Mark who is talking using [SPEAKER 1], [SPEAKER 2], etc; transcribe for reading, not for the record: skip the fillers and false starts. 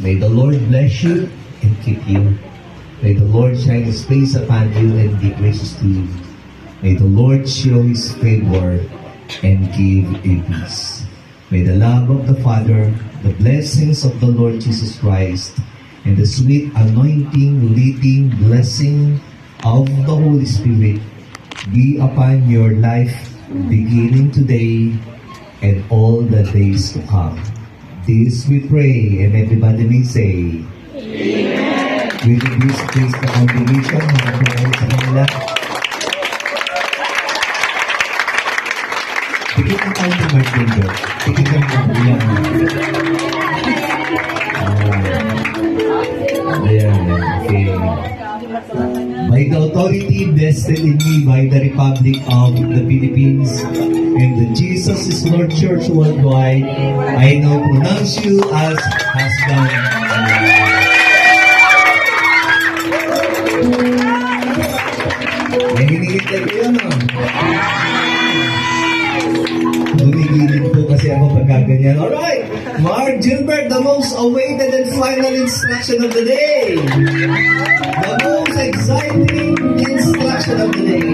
[SPEAKER 1] May the Lord bless you and keep you. May the Lord shine His face upon you and be gracious to you. May the Lord show His favor and give you peace. May the love of the Father, the blessings of the Lord Jesus Christ, and the sweet anointing, leading, blessing of the Holy Spirit be upon your life beginning today and all the days to come. This we pray, and everybody may say, Amen. Will you please praise the congregation, mga prayer sa kanila? Tikit ang tayo ng Martin Lord. Tikit ang pangbilang. Ayan, okay. By the authority vested in me by the Republic of the Philippines and the Jesus is Lord Church worldwide, I now pronounce you as husband and wife. Nanginigit na kayo, no? Tumigilin po kasi ako pagkaganyan. Alright! Mark Gilbert, the most awaited and final instruction of the day. The most exciting instruction of the day.